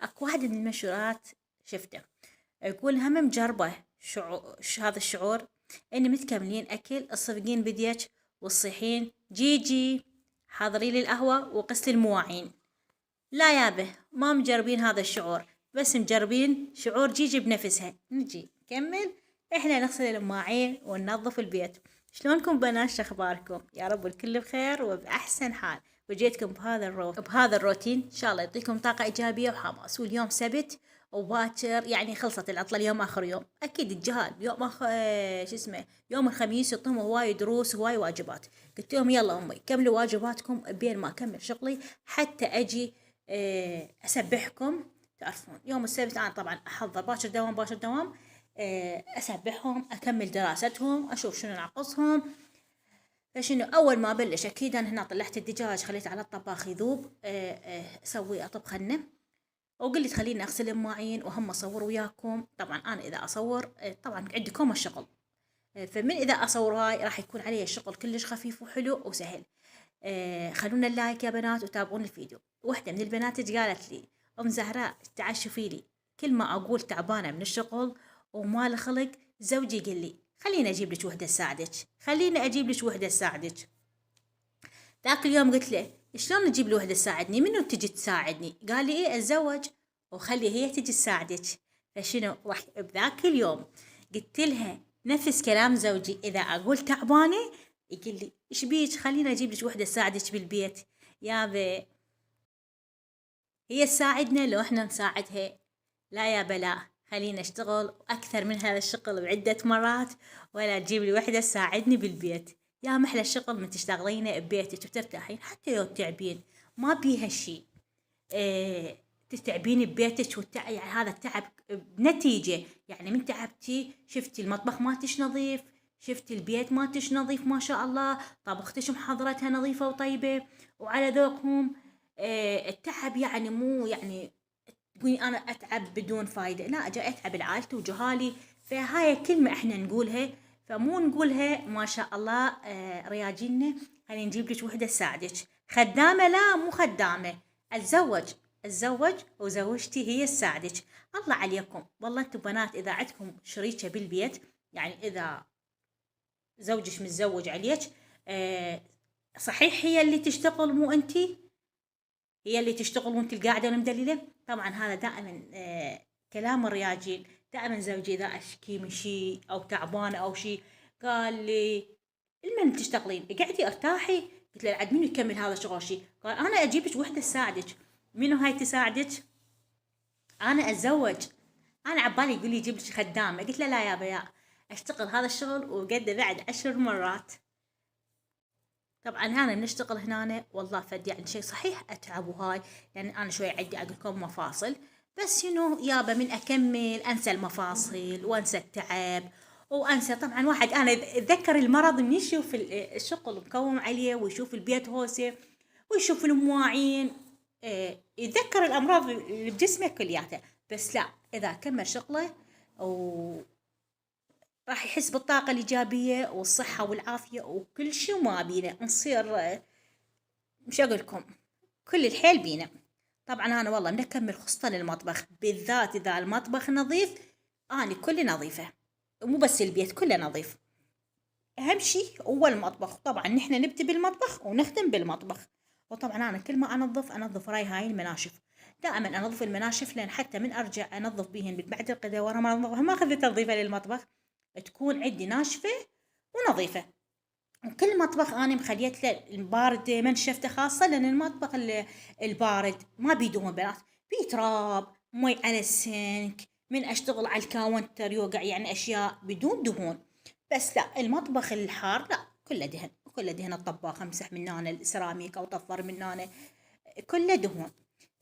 اكو واحد من المنشورات شفته يقول هم مجربة هذا الشعور اني متكملين اكل الصفقين بديك والصيحين جي حاضرين لي القهوة وقست المواعين. لا يابه ما مجربين هذا الشعور، بس مجربين شعور جيجي بنفسها. نجي نكمل احنا نغسل المواعين وننظف البيت. شلونكم بنات؟ شو اخباركم؟ يا رب الكل بخير وباحسن حال. وجيتكم بهذا الروتين ان شاء الله يعطيكم طاقة ايجابية وحماس. واليوم سبت وباكر، يعني خلصت العطلة، اليوم اخر يوم. اكيد الجهال يوم شو اسمه يوم الخميس يعطوهم هواي دروس هواي واجبات. قلت لهم يلا امي كملوا واجباتكم بين ما اكمل شغلي حتى اجي اسبحكم. تعرفون يوم السبت انا طبعا احضر باكر دوام. اسبحهم، اكمل دراستهم، اشوف شنو ناقصهم. فشنو اول ما بلش اكيد انا هنا طلعت الدجاج خليته على الطباخ يذوب. اسوي اطبخ خنه، وقلت خليني اغسل المواعين وهم اصور وياكم. طبعا انا اذا اصور طبعا عندكم الشغل، فمن اذا اصور هاي راح يكون علي الشغل كلش خفيف وحلو وسهل. خلونا اللايك يا بنات وتابعون الفيديو. واحدة من البنات قالت لي ام زهراء تعال شوفي لي، كل ما اقول تعبانة من الشغل وما خلق، زوجي قال لي خليني اجيب لك وحدة تساعدك، خليني اجيب لك وحدة تساعدك. ذاك اليوم قلت له شلون نجيب له وحدة تساعدني؟ منو تجي تساعدني؟ قال لي ايه اتزوج وخلي هي تجي تساعدك. فشنو راح بذاك اليوم قلت لها نفس كلام زوجي، اذا اقول تعبانه يقول لي ايش بيك خلينا اجيب لك وحده تساعدك بالبيت. يابا هي تساعدنا لو احنا نساعدها؟ لا يا بلا، خلينا اشتغل اكثر من هذا الشغل بعدة مرات، ولا تجيب لي وحده تساعدني بالبيت. يا محلى الشغل من تشتغلينه ببيتك وترتاحين حتى لو تعبين، ما بيها شيء. تتعبين ببيتك يعني هذا التعب بنتيجة. يعني من تعبتي شفتي المطبخ مالتش نظيف، شفتي البيت مالتش نظيف ما شاء الله، طبختش محضرتها نظيفة وطيبة وعلى ذوقهم. التعب يعني مو يعني تقولي انا اتعب بدون فايدة، لا اجي اتعب لعائلتي وجهالي. فهاي كلمة احنا نقولها، فمو نقولها ما شاء الله رياجينا خلينا نجيب لك وحدة تساعدك. خدامة؟ لا مو خدامة، اتزوج وزوجتي هي تساعدك. الله عليكم والله انتم بنات اذا عندكم شريكة بالبيت، يعني اذا زوجك متزوج عليك، صحيح هي اللي تشتغل مو انتي، هي اللي تشتغل وانت القاعدة المدللة. طبعا هذا دائما كلام الرياجيل. دائما زوجي اذا اشكي من شيء او تعبانة او شيء قال لي المن تشتغلين قعدي ارتاحي. قلت له عاد منو يكمل هذا الشغل شيء؟ قال انا اجيب لك وحده تساعدك. منو هاي تساعدك؟ انا اتزوج. انا عبالي يقول لي جيب لك خدامه. قلت له لا يا بيا، اشتغل هذا الشغل وقد بعد 10 مرات. طبعا انا بنشتغل هنا والله فد يعني شيء صحيح اتعب وهاي، يعني انا شوي عندي اقول لكم مفاصل، بس يابا من اكمل انسى المفاصل وانسى التعب وانسى. طبعا واحد انا اتذكر المرض من يشوف الشغل مكوم عليه ويشوف البيت هوسه ويشوف المواعين، يتذكر الامراض اللي بجسمه كلياتها. بس لا اذا كمل شغله و راح يحس بالطاقة الإيجابية والصحة والعافية وكل شيء ما بينا نصير مش أقول لكم كل الحيل بينا. طبعا أنا والله بنكمل خصوصا المطبخ بالذات إذا المطبخ نظيف. أنا كله نظيفة، مو بس البيت كله نظيف. أهم شيء هو المطبخ. طبعا نحن نبدي بالمطبخ ونختم بالمطبخ. وطبعا أنا كل ما أنظف راي هاي المناشف. دائما أنظف المناشف لأن حتى من أرجع أنظف بيهن بعد القدا ورا ما أنظفها ما أخذ تنظيفة للمطبخ تكون عندي ناشفة ونظيفة. وكل مطبخ أنا مخليت له البارد منشفته خاصة، لأن المطبخ البارد ما بيدوم بنات، بيه تراب مي على السنك، من أشتغل على الكاونتر يوقع يعني أشياء بدون دهون. بس لا المطبخ الحار لا كله دهن، كله دهن. الطباخ امسح من هنا السيراميك أو طفر من هنا كله دهون.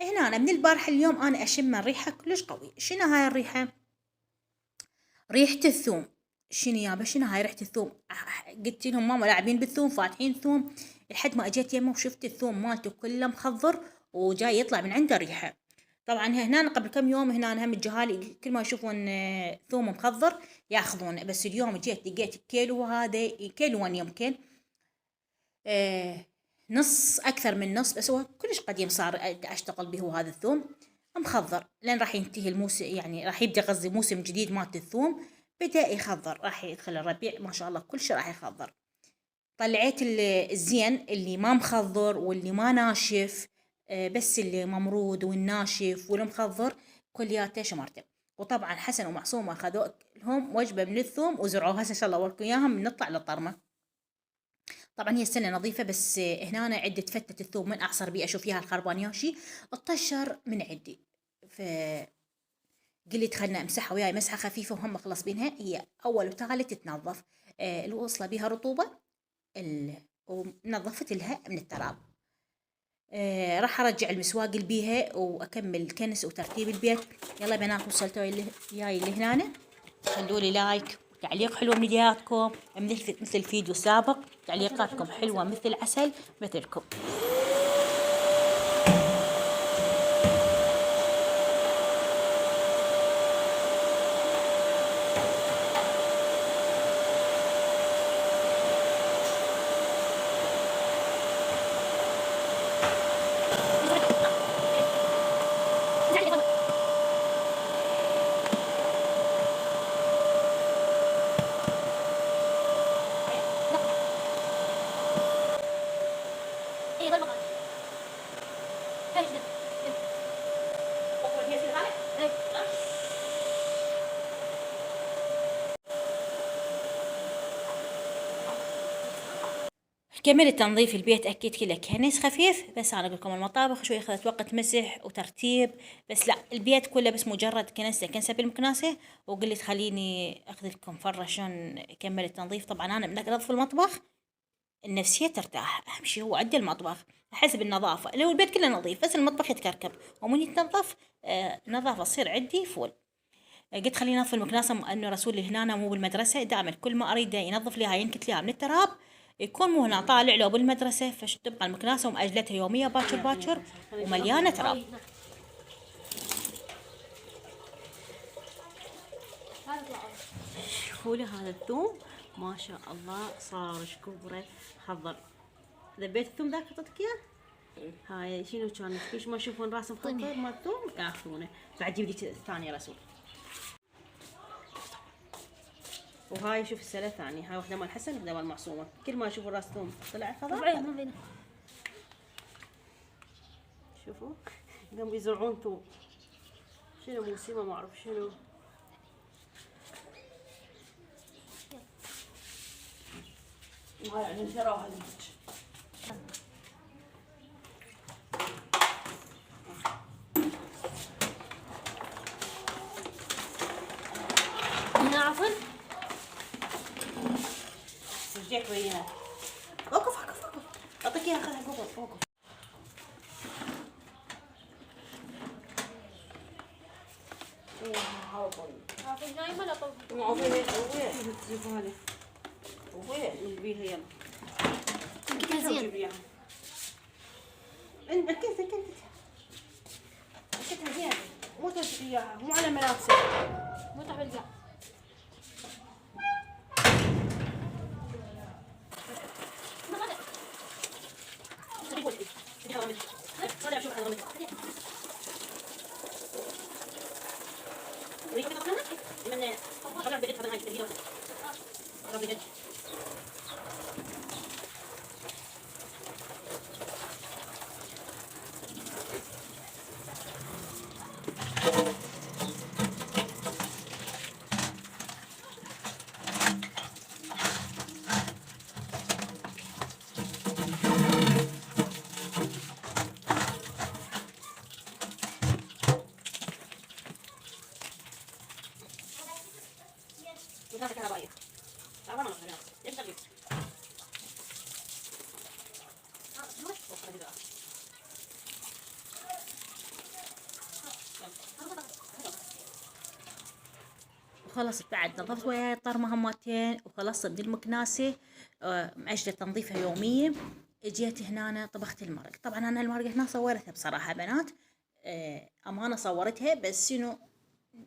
هنا أنا من البارحة اليوم أنا أشم الريحة كلش قوي. شنو هاي الريحة؟ ريحة الثوم. شنو يابا شنو هاي ريحة الثوم؟ قلت لهم ماما لاعبين بالثوم فاتحين ثوم، لحد ما اجيت يمه وشفت الثوم مالته كله مخضر وجاي يطلع من عنده ريحة. طبعا هنا قبل كم يوم هنا هم الجهالي كل ما يشوفون ثوم مخضر ياخذونه، بس اليوم جيت لقيت كيلو، هذا كيلو يمكن نص اكثر من نص، بس هو كلش قديم صار اشتغل به هذا الثوم. مخضر لين راح ينتهي الموسم، يعني راح يبدأ قصدي موسم جديد مالت الثوم، بدأ يخضر، راح يدخل الربيع ما شاء الله كل شيء راح يخضر. طلعت الزين اللي ما مخضر واللي ما ناشف، بس اللي ممرود والناشف والمخضر كلياته شمرته. وطبعا حسن ومعصومة أخذوا لهم وجبة من الثوم وزرعوها، هسه إن شاء الله أوريكم إياها من نطلع للطرمة. طبعا هي السلة نظيفة، بس هنا أنا عدة فتة الثوم من أعصر بيئة أشوف فيها الخربانياشي الطشر من عندي. قلت خلنا امسحها وياي مسحة خفيفة وهم خلص بينها، هي أول وثالث تتنظف. الوصلة بيها رطوبة ونظفت لها من التراب. راح ارجع المسواق اللي بيها واكمل كنس وترتيب البيت. يلا بنات وصلتوا وياي لهنا، خلوا لي لايك، تعليق حلو من ايدياتكم مثل الفيديو السابق، تعليقاتكم حلوة مثل عسل مثلكم. كملت تنظيف البيت، أكيد كله كنس خفيف، بس أنا أقول لكم المطابخ شوي أخذت وقت مسح وترتيب، بس لا البيت كله بس مجرد كنسة بالمكناسة. وقلت خليني أخذ لكم فرة شلون كملت تنظيف. طبعا أنا من أنظف المطبخ النفسية ترتاح، أهم شيء هو عد المطبخ، أحس بالنظافة لو البيت كله نظيف بس المطبخ يتكركب ومن يتنظف نظافة تصير عندي فول. قلت خليني انظف المكناسه انه رسول هنا مو بالمدرسه، دائما كل ما اريده ينظف ليها ينكت ليها من التراب يكون مو هنا طالع له بالمدرسه، تبقى المكناسه ومأجلتها يوميه باكر باكر ومليانه تراب. شوفوا لي هذا الثوم ما شاء الله صار شكوبره خضر. ذبيت الثوم ذاك حطيتك اياه. هاي شنو كان فيش ما يشوفون راس مخضر مال الثوم ياخذونه. بعد جيب لي الثانيه رسول. وهاي شوف السله الثانيه، هاي واحده مال حسن واحده مال معصومه، كل ما يشوفوا راس ثوم طلع خضر. شوفوا قاموا يزرعون ثوم، شنو موسمه ما اعرف شنو. هاي يعني شراها لك. هنا عفوا رجعت وياها. وقف وقف وقف، اعطيك اياها خذها وقف وقف. عفوا نايمة لا طب وين بيها يلا. زين أكدها زين مو تمسك إياها مو على ملابسك. مو تحت القاع. وخلصت بعد نظفت وياي الطرمة همتين وخلصت من المكناسة، مأجلة تنظيفها يومية. جيت هنا طبخت المرق. طبعا أنا المرق هنا صورتها بصراحة بنات، أمانة صورتها، بس شنو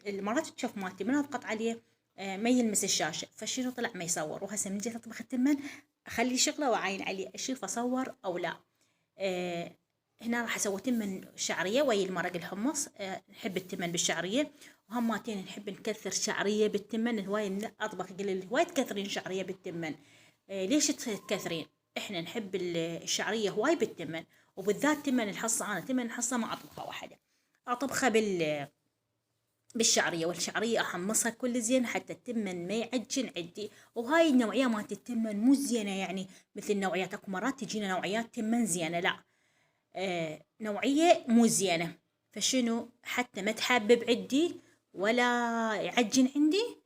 المرات تشوف مالتي من أضغط عليه ما يلمس الشاشة، فشنو طلع ما يصور. وهسه من جيت أطبخ التمن أخلي شغله وأعاين عليه أشوف أصور أو لا. هنا راح اسوي تمن شعريه ويا المرق الحمص. نحب التمن بالشعريه، وهماتين نحب نكثر شعريه بالتمن. هواي من اطبخ يقول لي هواي تكثرين شعريه بالتمن. ليش تكثرين؟ احنا نحب الشعريه هواي بالتمن، وبالذات تمن الحصه. انا تمن الحصه ما اطبخها واحده، اطبخها بالشعريه، والشعريه احمصها كل زين حتى التمن ما يعجن عندي. وهاي النوعيه مالت التمن مو زينه، يعني مثل نوعيات اكو مرات تجينا نوعيات تمن زينه، لا نوعيه مو زينه. فشنو حتى ما تحبب عندي ولا يعجن عندي،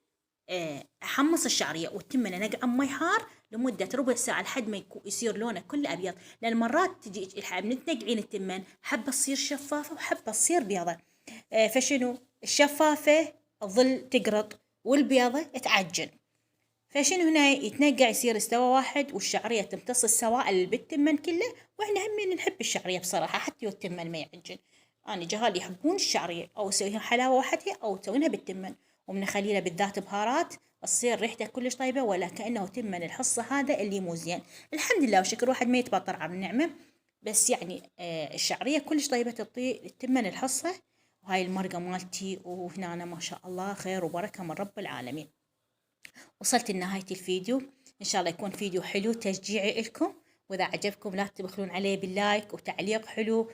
احمص الشعريه والتمن انقع مي حار لمده ربع ساعه لحد ما يصير لونه كله ابيض. لان مرات تجي تنقعين التمن حبه تصير شفافه وحبه تصير بيضه. فشنو الشفافه تظل تقرط والبيضه تعجن. فشنو هنا يتنقع يصير استوى واحد، والشعريه تمتص السوائل اللي بالتمن كله. واحنا همين نحب الشعريه بصراحه حتى التمن ما يعجن. انا جهالي يحبون الشعريه، او اسويها حلاوه وحدها او تسوينها بالتمن، ومنخليها بالذات بهارات تصير ريحتها كلش طيبه، ولا كانه تمن الحصه هذا اللي مو زين. الحمد لله وشكر واحد ما يتبطر على النعمه. بس يعني الشعريه كلش طيبه تعطي التمن الحصه. وهاي المرقه مالتي، وهنا أنا ما شاء الله خير وبركه من رب العالمين. وصلت لنهاية الفيديو، إن شاء الله يكون فيديو حلو تشجيعي لكم. وإذا عجبكم لا تبخلون عليه باللايك وتعليق حلو.